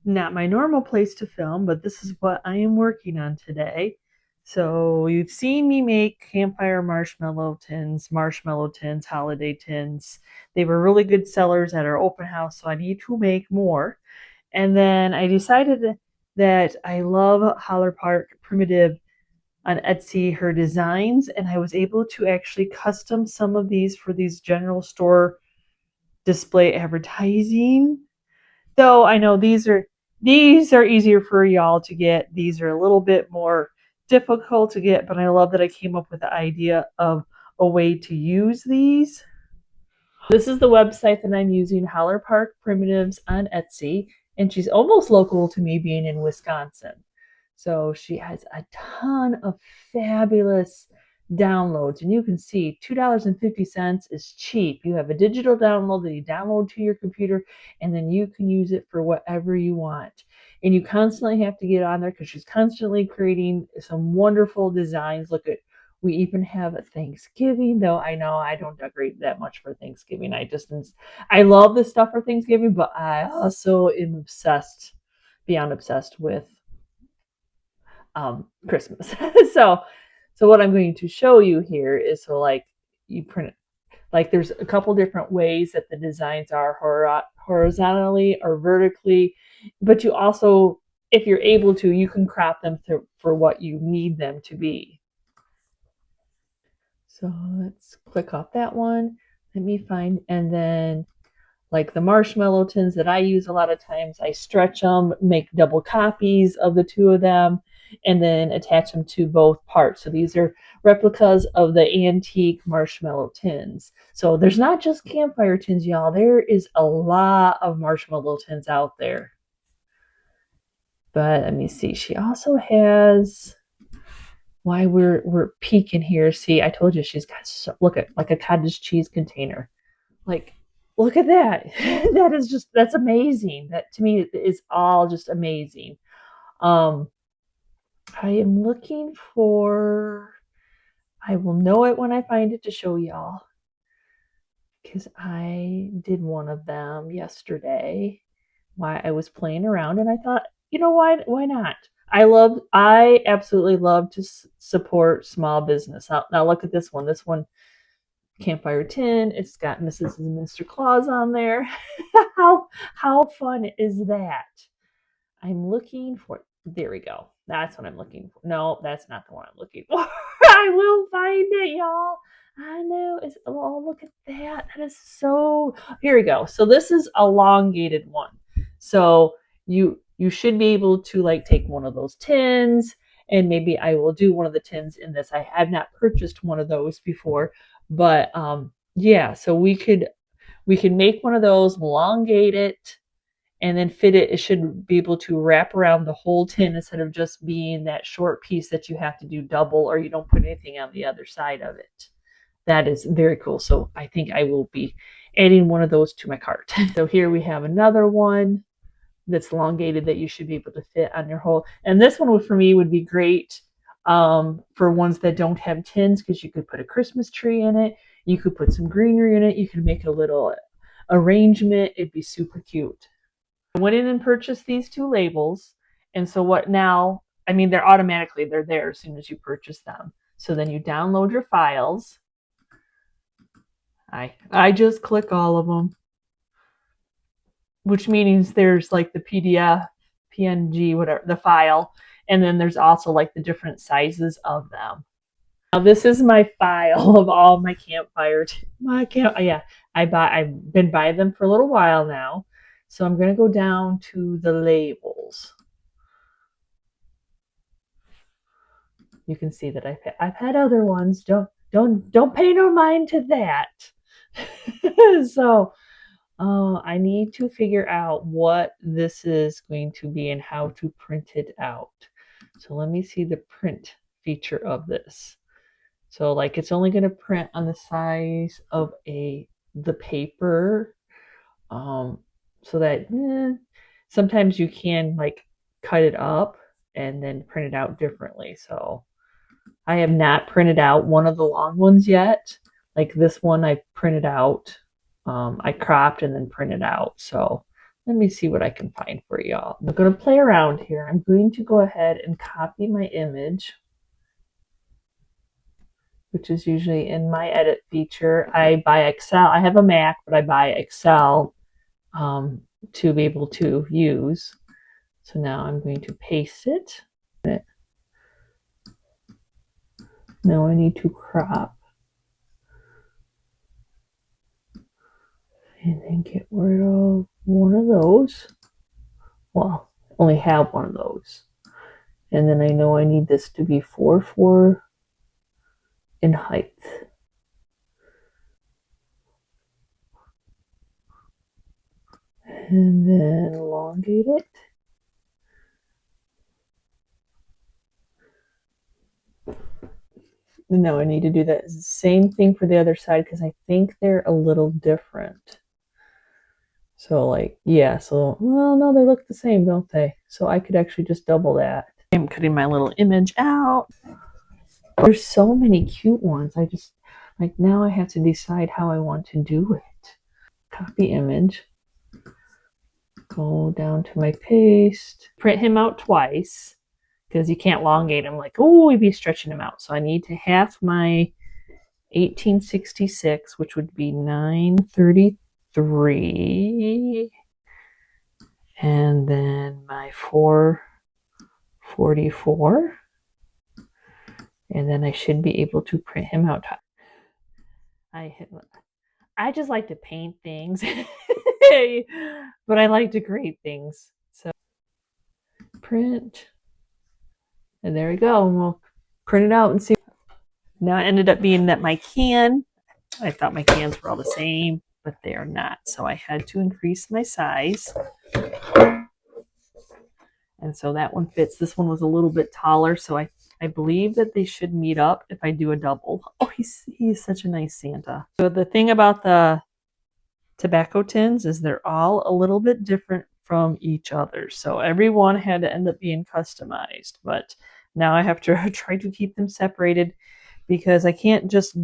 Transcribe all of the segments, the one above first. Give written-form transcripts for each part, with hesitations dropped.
not my normal place to film, but this is what I am working on today. So you've seen me make campfire marshmallow tins, holiday tins. They were really good sellers at our open house, so I need to make more. And then I decided that I love Holler Park Primitive on Etsy, her designs, and I was able to actually custom some of these for these general store display advertising. Though I know these are easier for y'all to get. These are a little bit more difficult to get, but I love that I came up with the idea of a way to use these. This is the website that I'm using, Holler Park Primitives on Etsy, and she's almost local to me being in Wisconsin. So she has a ton of fabulous downloads, and you can see $2.50 is cheap. You have a digital download that you download to your computer, and then you can use it for whatever you want. And you constantly have to get on there because she's constantly creating some wonderful designs. Look at, we even have a Thanksgiving, though I know I don't decorate that much for Thanksgiving. I love this stuff for Thanksgiving, but I also am obsessed, beyond obsessed with Christmas. so what I'm going to show you here is, so like you print it, like there's a couple different ways that the designs are horizontally or vertically, but you also, if you're able to, you can crop them for what you need them to be. So let's click off that one. Let me find, and then like the marshmallow tins that I use a lot of times, I stretch them, make double copies of the two of them, and then attach them to both parts. So these are replicas of the antique marshmallow tins. So there's not just campfire tins, y'all. There is a lot of marshmallow tins out there. But let me see. She also has, why we're peeking here. See, I told you she's got, so, look at, like a cottage cheese container. Like, look at that. That is just, that's amazing. That to me is all just amazing. I am looking for, I will know it when I find it to show y'all, because I did one of them yesterday while I was playing around, and I thought, you know, why not? I absolutely love to support small business. Now look at this one. This one, campfire tin. It's got Mrs. and Mr. Claus on there. how fun is that? I'm looking for, there we go. That's what I'm looking for. No, that's not the one I'm looking for. I will find it, y'all. I know. Oh, look at that. That is so, here we go. So this is elongated one. So you should be able to like take one of those tins, and maybe I will do one of the tins in this. I have not purchased one of those before, but yeah, so we can make one of those, elongate it, and then fit it. It should be able to wrap around the whole tin instead of just being that short piece that you have to do double, or you don't put anything on the other side of it. That is very cool. So I think I will be adding one of those to my cart. So here we have another one that's elongated that you should be able to fit on your whole. And this one for me would be great for ones that don't have tins, because you could put a Christmas tree in it. You could put some greenery in it. You could make a little arrangement. It'd be super cute. I went in and purchased these two labels. And so what now, I mean, they're there as soon as you purchase them. So then you download your files. I just click all of them, which means there's like the PDF, PNG, whatever, the file. And then there's also like the different sizes of them. Now this is my file of all my campfire. I've been buying them for a little while now. So I'm going to go down to the labels. You can see that I've had other ones. Don't pay no mind to that. So I need to figure out what this is going to be and how to print it out. So let me see the print feature of this. So like it's only going to print on the size of the paper. So that sometimes you can like cut it up and then print it out differently. So I have not printed out one of the long ones yet. Like this one I printed out. I cropped and then printed out. So let me see what I can find for y'all. I'm going to play around here. I'm going to go ahead and copy my image, which is usually in my edit feature. I buy Excel. I have a Mac, but I buy Excel to be able to use. So now I'm going to paste it. Now I need to crop. And then get rid of one of those. Well, only have one of those. And then I know I need this to be 4 in height. And then elongate it. And now I need to do that same thing for the other side because I think they're a little different. So like, yeah, so, well, no, they look the same, don't they? So I could actually just double that. I'm cutting my little image out. There's so many cute ones. I just, like, now I have to decide how I want to do it. Copy image. Go down to my paste. Print him out twice because you can't elongate him. Like, oh, we'd be stretching him out. So I need to half my 1866, which would be 933. And then my 444. And then I should be able to print him out. I just like to paint things, but I like to create things. So print, and there we go. And we'll print it out and see. Now it ended up being that my can, I thought my cans were all the same, but they are not. So I had to increase my size. And so that one fits. This one was a little bit taller, so I believe that they should meet up if I do a double. Oh, he's such a nice Santa. So the thing about the tobacco tins is they're all a little bit different from each other. So everyone had to end up being customized. But now I have to try to keep them separated because I can't just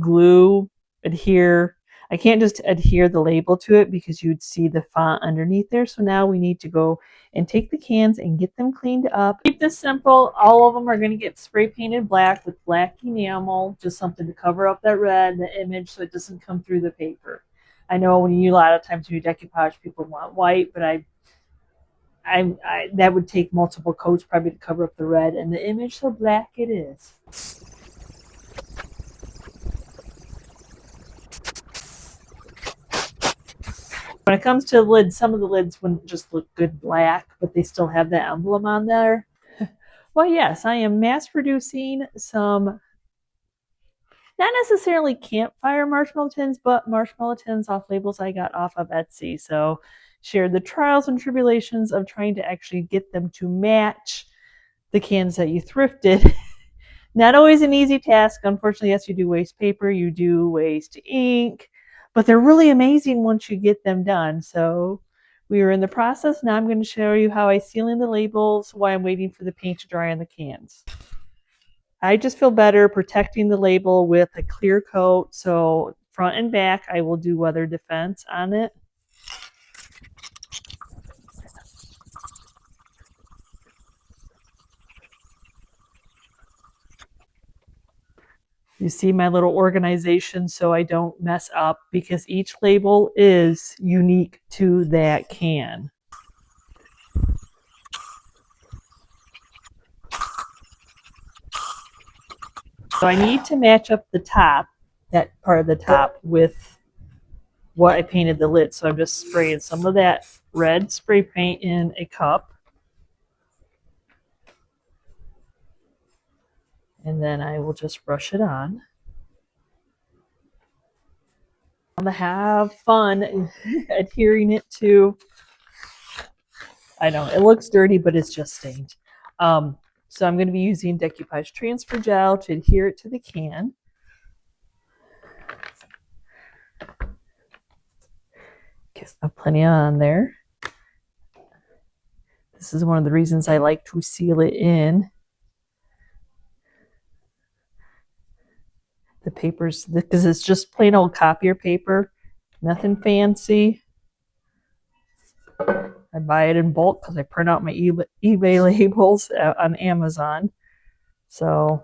adhere the label to it because you'd see the font underneath there. So now we need to go and take the cans and get them cleaned up. Keep this simple. All of them are going to get spray painted black with black enamel, just something to cover up that red, the image, so it doesn't come through the paper. I know a lot of times when you decoupage, people want white, but I that would take multiple coats probably to cover up the red and the image, so black it is. When it comes to the lids, some of the lids wouldn't just look good black, but they still have the emblem on there. Well, yes, I am mass producing some, not necessarily campfire marshmallow tins, but marshmallow tins off labels I got off of Etsy. So shared the trials and tribulations of trying to actually get them to match the cans that you thrifted. Not always an easy task. Unfortunately, yes, you do waste paper, you do waste ink, but they're really amazing once you get them done. So we are in the process. Now I'm going to show you how I seal in the labels while I'm waiting for the paint to dry on the cans. I just feel better protecting the label with a clear coat. So front and back, I will do weather defense on it. You see my little organization so I don't mess up because each label is unique to that can. So I need to match up the top, that part of the top, with what I painted the lid. So I'm just spraying some of that red spray paint in a cup. And then I will just brush it on. I'm going to have fun adhering it to, I know it looks dirty, but it's just stained. So I'm going to be using decoupage transfer gel to adhere it to the can. Get plenty on there. This is one of the reasons I like to seal it in. The papers, because it's just plain old copier paper, nothing fancy. I buy it in bulk because I print out my eBay labels on Amazon. So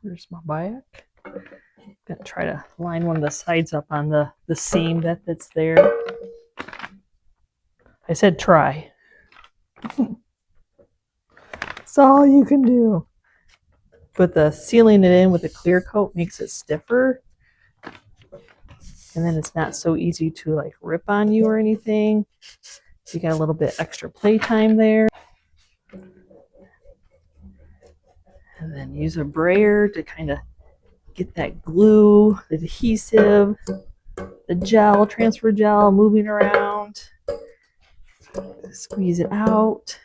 here's my back. I'm gonna try to line one of the sides up on the seam that's there. I said try. That's all you can do. But the sealing it in with a clear coat makes it stiffer. And then it's not so easy to like rip on you or anything. So you got a little bit extra playtime there. And then use a brayer to kind of get that glue, the adhesive, the gel, transfer gel moving around. Squeeze it out.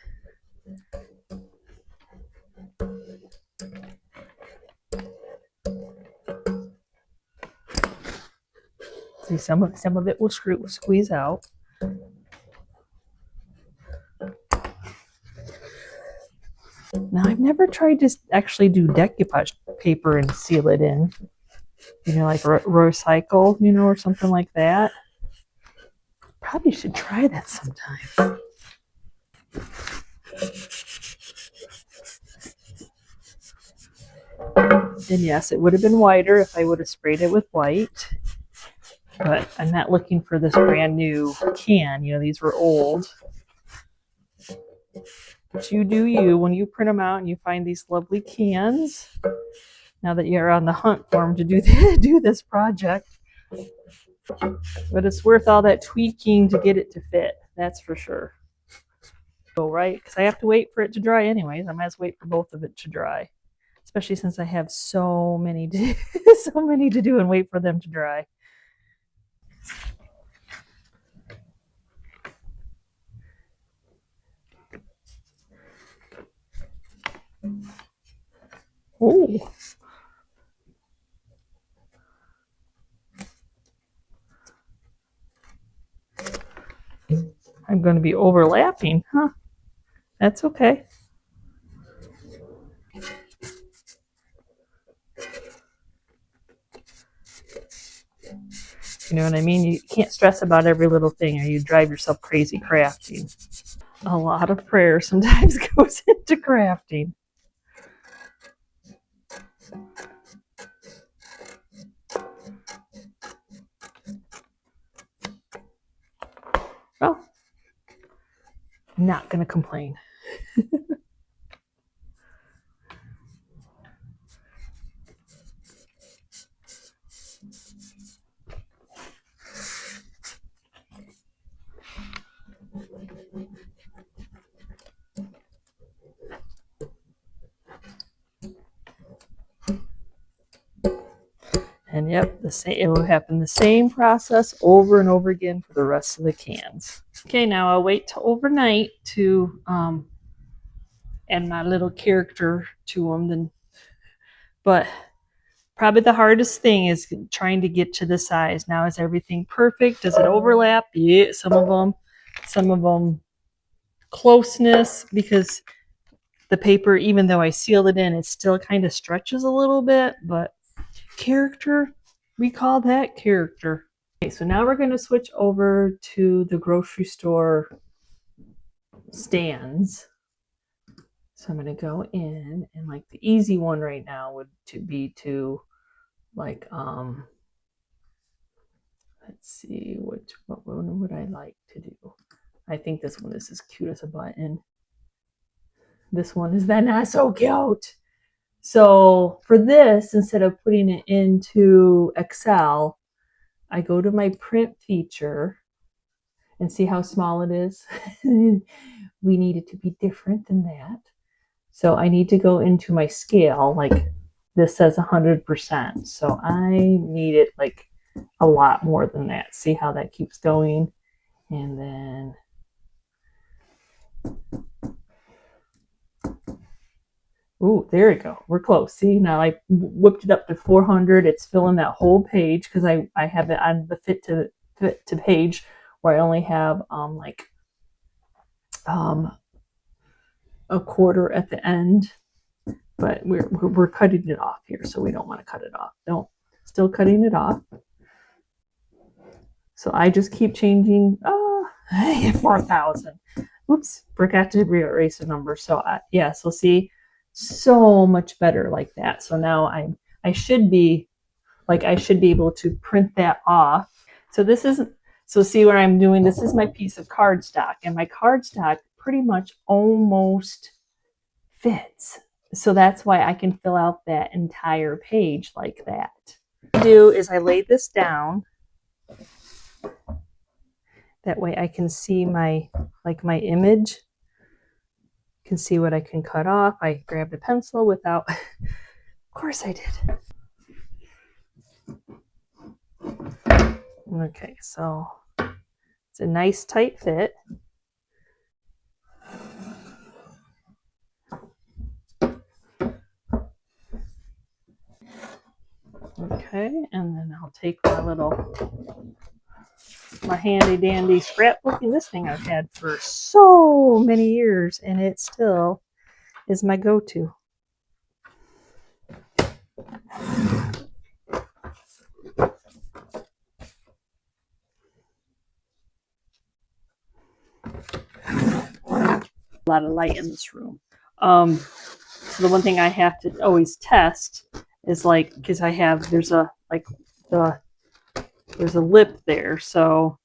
See, some of it will squeeze out. Now, I've never tried to actually do decoupage paper and seal it in. You know, like recycle, you know, or something like that. Probably should try that sometime. And yes, it would have been whiter if I would have sprayed it with white. But I'm not looking for this brand new can. You know, these were old. But you do you. When you print them out and you find these lovely cans, now that you're on the hunt for them to do this project. But it's worth all that tweaking to get it to fit. That's for sure. So, right? Because I have to wait for it to dry anyways. I might as well wait for both of it to dry. Especially since I have so many to do and wait for them to dry. Oh. I'm going to be overlapping, huh? That's okay. You know what I mean? You can't stress about every little thing or you drive yourself crazy crafting. A lot of prayer sometimes goes into crafting. Well, I'm not going to complain. And yep, it will happen the same process over and over again for the rest of the cans. Okay, now I'll wait till overnight to add my little character to them. Then, but probably the hardest thing is trying to get to the size. Now, is everything perfect? Does it overlap? Yeah, some of them closeness, because the paper, even though I sealed it in, it still kind of stretches a little bit, but character, we call that character. Okay, so now we're going to switch over to the grocery store stands. So I'm going to go in, and like the easy one right now would be to like let's see, what one would I like to do? I think this one is as cute as a button. This one is that not so cute. So for this, instead of putting it into Excel, I go to my print feature and see how small it is. We need it to be different than that. So I need to go into my scale, like this says 100%. So I need it like a lot more than that. See how that keeps going. And then ooh, there we go. We're close. See, now I whipped it up to 400. It's filling that whole page because I have it on the fit to page where I only have a quarter at the end. but we're cutting it off here, so we don't want to cut it off. No, still cutting it off. So I just keep changing. 4,000. Oops, forgot to erase a number. So yeah, so see, so much better like that. So now I should be able to print that off. So this isn't. So see what I'm doing. This is my piece of cardstock, and my cardstock pretty much almost fits. So that's why I can fill out that entire page like that. What I do is I lay this down. That way I can see my image. Can see what I can cut off. I grabbed a pencil without, of course I did. Okay, so it's a nice tight fit. Okay, and then I'll take my handy dandy scrapbooking. This thing I've had for so many years, and it still is my go-to. A lot of light in this room. So the one thing I have to always test is because there's a lip there, so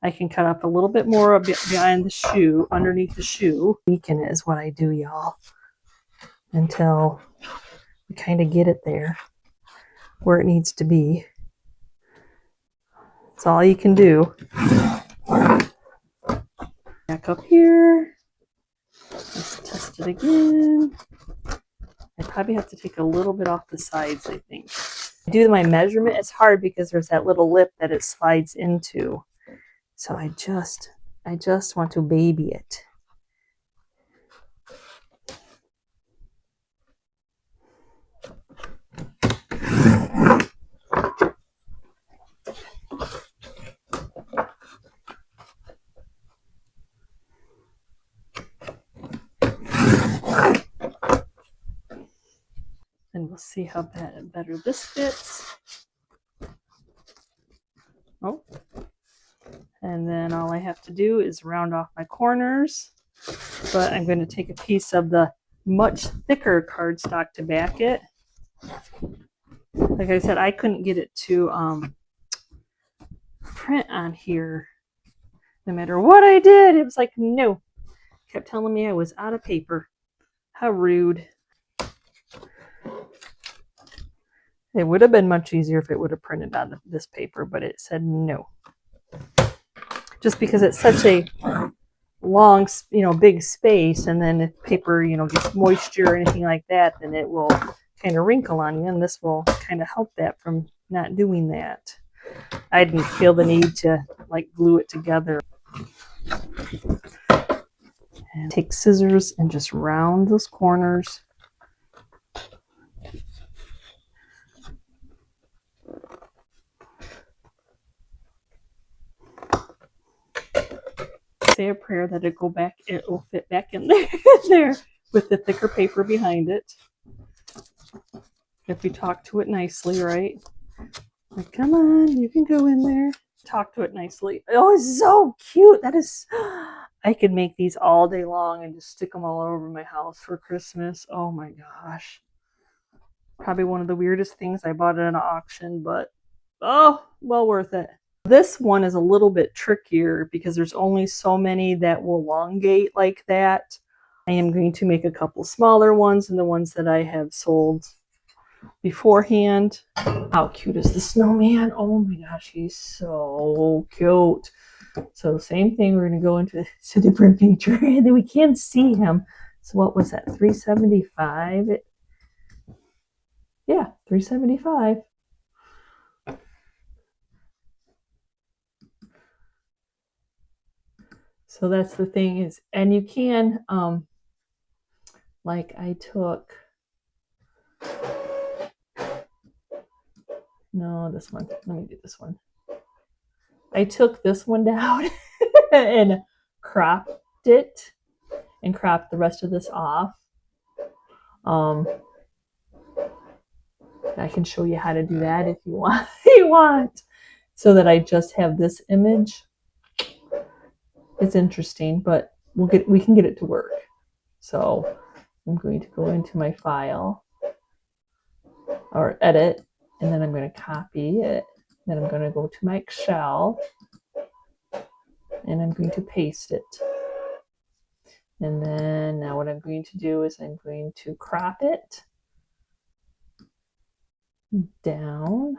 I can cut up a little bit more behind the shoe, underneath the shoe. Weaken it is what I do, y'all, until we kind of get it there where it needs to be. That's all you can do. Back up here. Let's test it again. I probably have to take a little bit off the sides, I think. To do my measurement, it's hard because there's that little lip that it slides into. So I just want to baby it. And we'll see how better this fits. Oh. And then all I have to do is round off my corners. But I'm going to take a piece of the much thicker cardstock to back it. Like I said, I couldn't get it to print on here. No matter what I did, it was like, no. Kept telling me I was out of paper. How rude. It would have been much easier if it would have printed on this paper, but it said no. Just because it's such a long, big space, and then if paper, gets moisture or anything like that, then it will kind of wrinkle on you, and this will kind of help that from not doing that. I didn't feel the need to glue it together. And take scissors and just round those corners. Say a prayer that it will fit back in there with the thicker paper behind it. If we talk to it nicely, right? Like, come on, you can go in there. Talk to it nicely. Oh, it's so cute. That is, I could make these all day long and just stick them all over my house for Christmas. Oh my gosh. Probably one of the weirdest things I bought at an auction, but oh, well worth it. This one is a little bit trickier because there's only so many that will elongate like that. I am going to make a couple smaller ones and the ones that I have sold beforehand. How cute is the snowman? Oh my gosh, he's so cute. So same thing, we're going to go into the different picture and then we can't see him. So what was that, $3.75? Yeah, $3.75. So that's the thing is, and you can, like I took, no, this one, let me do this one. I took this one down and cropped it and cropped the rest of this off. I can show you how to do that if you want. You want. So that I just have this image. It's interesting, but we can get it to work. So I'm going to go into my file or edit, and then I'm going to copy it. Then I'm going to go to my Excel, and I'm going to paste it. And then now what I'm going to do is I'm going to crop it down.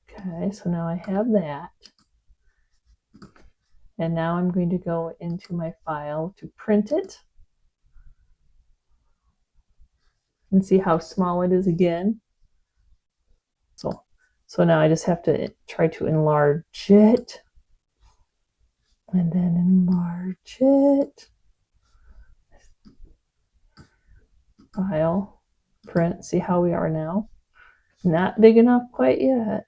Okay, so now I have that. And now I'm going to go into my file to print it. And see how small it is again. So now I just have to try to enlarge it. And then enlarge it. File, print, see how we are now. Not big enough quite yet.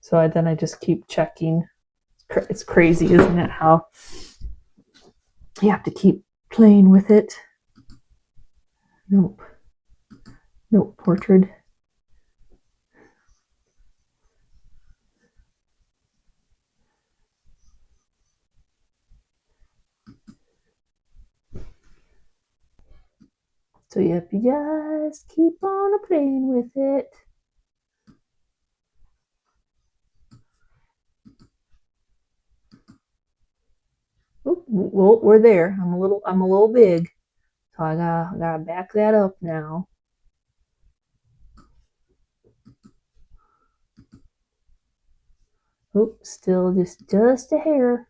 So then I just keep checking. It's crazy, isn't it, how you have to keep playing with it. Nope. Nope, portrait. So you have to just keep on playing with it. Oop, well, we're there. I'm a little big. So I gotta back that up now. Oop, still just a hair.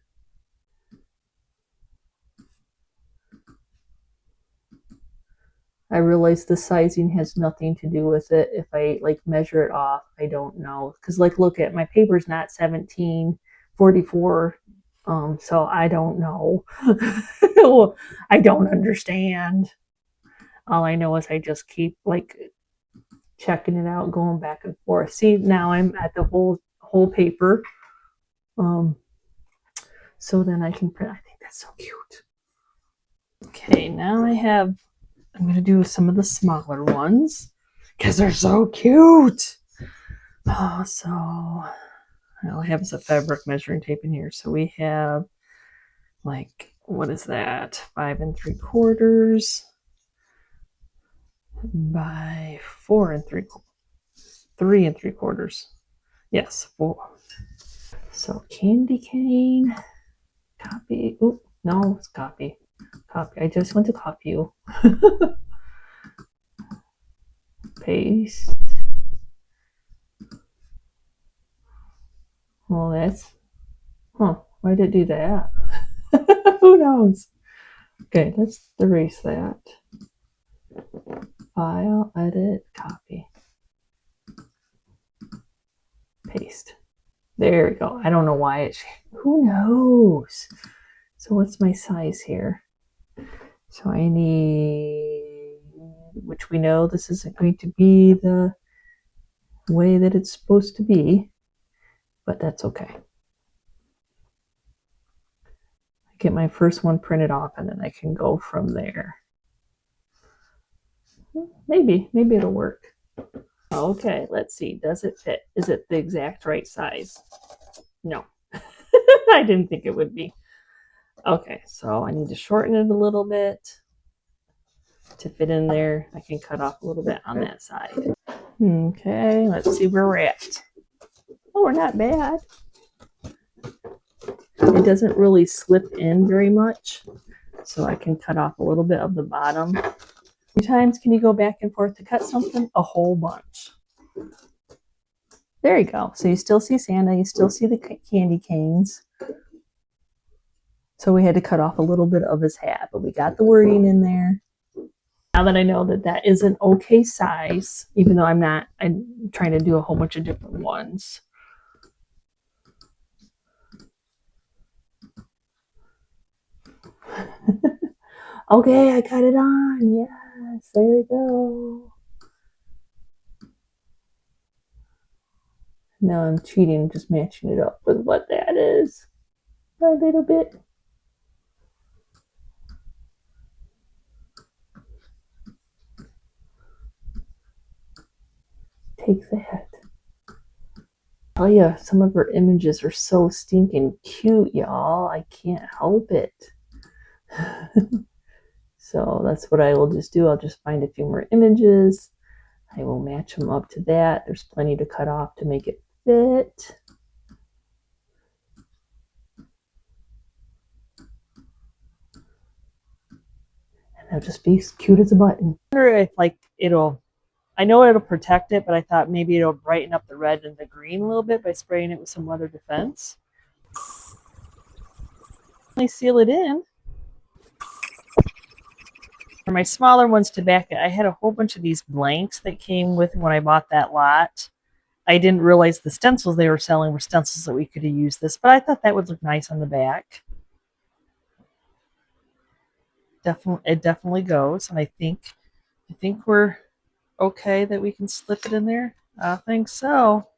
I realize the sizing has nothing to do with it. If I like measure it off, I don't know. Because like look at my paper's not 1744. So I don't know. I don't understand. All I know is I just keep like checking it out, going back and forth. See, now I'm at the whole paper. So then I can print. I think that's so cute. Okay, now I'm going to do some of the smaller ones because they're so cute. Oh, so all I have is a fabric measuring tape in here. So we have like, what is that? 5 3/4 by 4 3 3/4. Yes, 4. So candy cane, copy. Oh, no, it's copy. Copy. I just want to copy you. Paste. Well, why did it do that? Who knows? Okay, let's erase that. File, edit, copy. Paste. There we go. I don't know why who knows? So what's my size here? So I need, which we know this isn't going to be the way that it's supposed to be, but that's okay. Get my first one printed off and then I can go from there. Maybe it'll work. Okay, let's see. Does it fit? Is it the exact right size? No. I didn't think it would be. Okay, so I need to shorten it a little bit to fit in there. I can cut off a little bit on that side. Okay, let's see where we're at. Oh, we're not bad. It doesn't really slip in very much, so I can cut off a little bit of the bottom. How many times can you go back and forth to cut something? A whole bunch. There you go. So you still see Santa, you still see the candy canes. So we had to cut off a little bit of his hat, but we got the wording in there. Now that I know that that is an okay size, even though I'm trying to do a whole bunch of different ones. Okay, I got it on. Yes, there we go. Now I'm cheating, just matching it up with what that is a little bit. Take that. Oh yeah, some of her images are so stinking cute, y'all. I can't help it. So that's what I will just do. I'll just find a few more images. I will match them up to that. There's plenty to cut off to make it fit. And they'll just be as cute as a button. I wonder if I know it'll protect it, but I thought maybe it'll brighten up the red and the green a little bit by spraying it with some weather defense. Seal it in. For my smaller ones to back it, I had a whole bunch of these blanks that came with when I bought that lot. I didn't realize the stencils they were selling were stencils that we could have used this, but I thought that would look nice on the back. It definitely goes, and I think we're okay that we can slip it in there. I think so.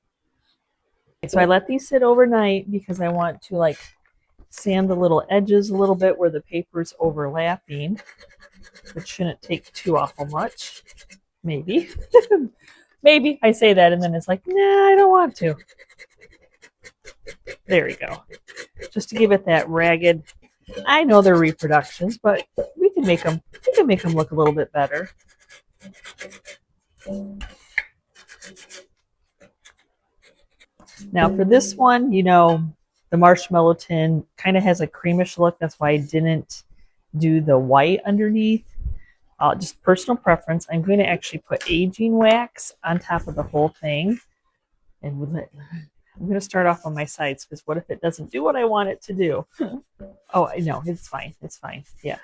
So I let these sit overnight because I want to sand the little edges a little bit where the paper's overlapping, which shouldn't take too awful much. Maybe. Maybe I say that and then it's like, nah, I don't want to. There we go. Just to give it that ragged. I know they're reproductions, but we can make them look a little bit better. Now for this one, the marshmallow tin kind of has a creamish look. That's why I didn't do the white underneath. Just personal preference. I'm going to actually put aging wax on top of the whole thing. And I'm going to start off on my sides because what if it doesn't do what I want it to do? Oh, no, it's fine. It's fine. Yeah.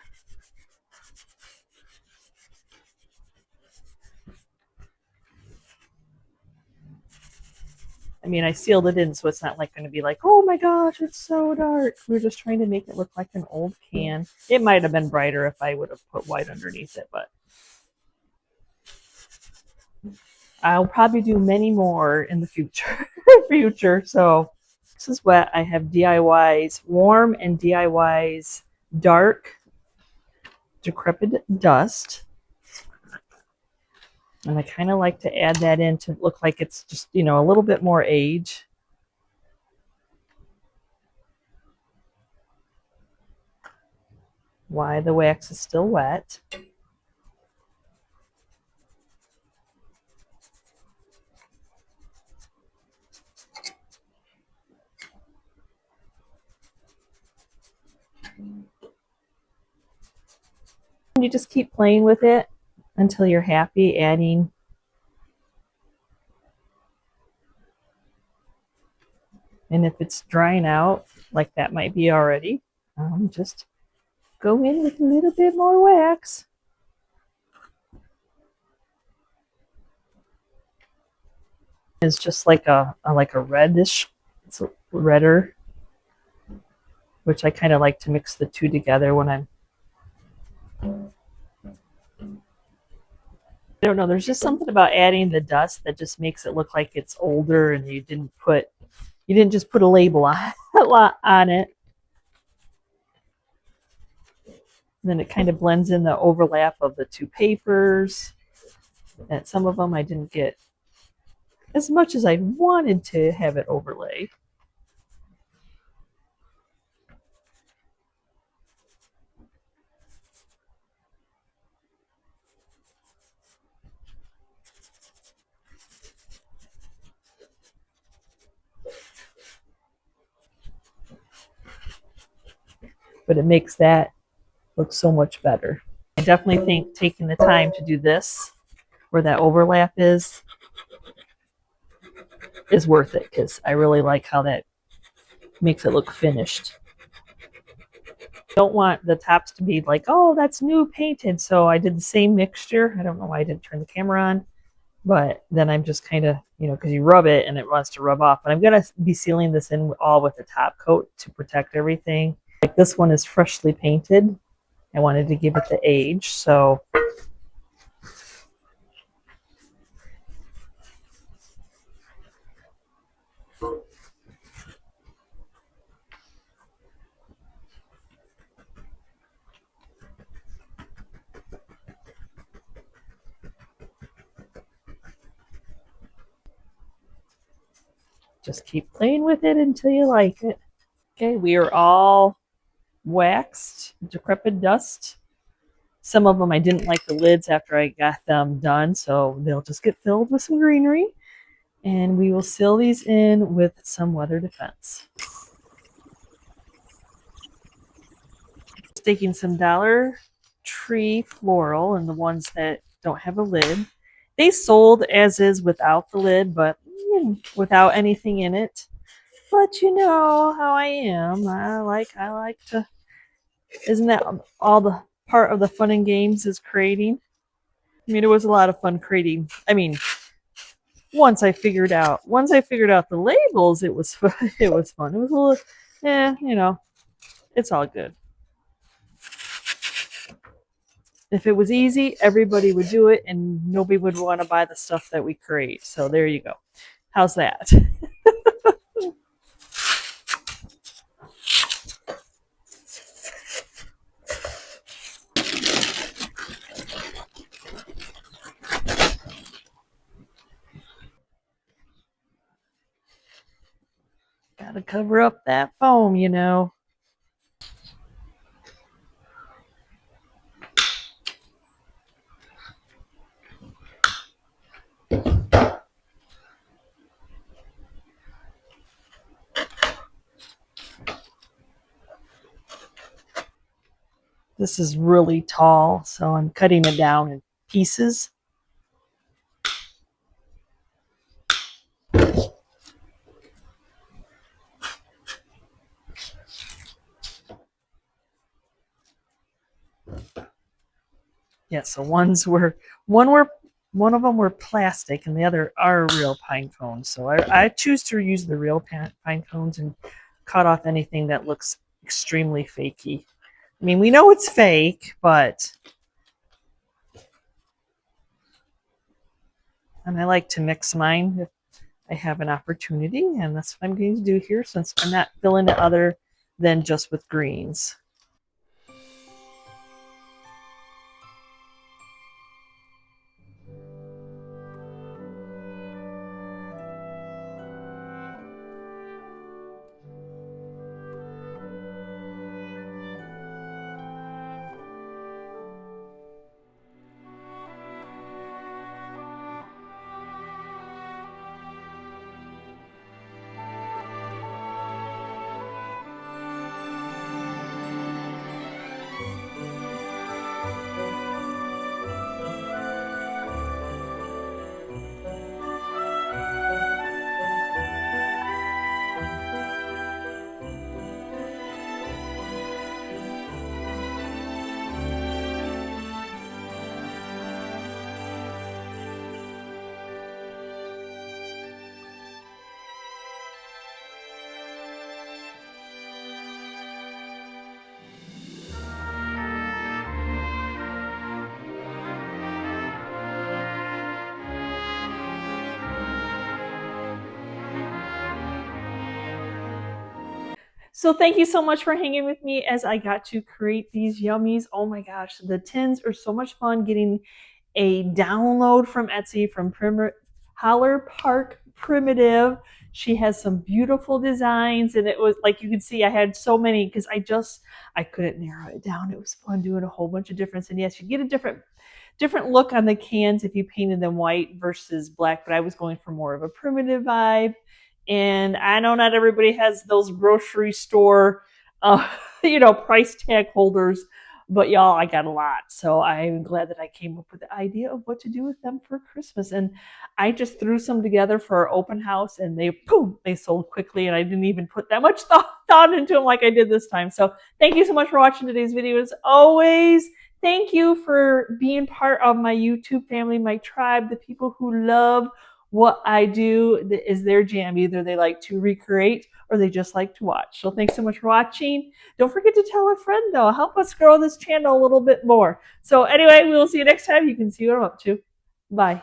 I mean, I sealed it in, so it's not going to be like, oh my gosh, it's so dark. We're just trying to make it look like an old can. It might have been brighter if I would have put white underneath it, but I'll probably do many more in the future. So this is wet. I have DIYs warm and DIYs dark decrepit dust. And I kind of like to add that in to look like it's just, a little bit more age. Why the wax is still wet. You just keep playing with it until you're happy adding. And if it's drying out, like that might be already, just go in with a little bit more wax. It's just like a reddish, it's redder, which I kind of like to mix the two together when I'm. I don't know. There's just something about adding the dust that just makes it look like it's older, and you didn't just put a label on it. And then it kind of blends in the overlap of the two papers. And some of them I didn't get as much as I wanted to have it overlay. But it makes that look so much better. I definitely think taking the time to do this, where that overlap is worth it because I really like how that makes it look finished. I don't want the tops to be like, oh, that's new painted. So I did the same mixture. I don't know why I didn't turn the camera on, but then I'm just kind of, because you rub it and it wants to rub off. But I'm going to be sealing this in all with the top coat to protect everything. Like this one is freshly painted. I wanted to give it the age, so Just keep playing with it until you like it. Okay, we are all waxed, decrepit dust. Some of them I didn't like the lids after I got them done, so they'll just get filled with some greenery. And we will seal these in with some weather defense. Taking some Dollar Tree floral and the ones that don't have a lid. They sold as is without the lid, but without anything in it. But you know how I am. I like to. Isn't that all the part of the fun and games is creating? I mean, it was a lot of fun creating. I mean, once I figured out the labels, it was fun. It was fun. It was a little, you know, it's all good. If it was easy, everybody would do it, and nobody would want to buy the stuff that we create. So there you go. How's that? Gotta cover up that foam, you know. This is really tall, so I'm cutting it down in pieces. Yeah, so one of them were plastic and the other are real pine cones. So I choose to use the real pine cones and cut off anything that looks extremely fakey. I mean, we know it's fake, but and I like to mix mine if I have an opportunity, and that's what I'm going to do here since I'm not filling it other than just with greens. So thank you so much for hanging with me as I got to create these yummies. Oh my gosh, the tins are so much fun. Getting a download from Etsy from Holler Park Primitive. She has some beautiful designs, and it was like you can see I had so many because I couldn't narrow it down. It was fun doing a whole bunch of difference. And yes, you get a different look on the cans if you painted them white versus black, but I was going for more of a primitive vibe. And I know not everybody has those grocery store, price tag holders, but y'all, I got a lot. So I'm glad that I came up with the idea of what to do with them for Christmas. And I just threw some together for our open house, and they sold quickly. And I didn't even put that much thought into them like I did this time. So thank you so much for watching today's video. As always, thank you for being part of my YouTube family, my tribe, the people who love what I do is their jam. Either they like to recreate or they just like to watch. So thanks so much for watching. Don't forget to tell a friend though. Help us grow this channel a little bit more. So anyway, we will see you next time. You can see what I'm up to. Bye.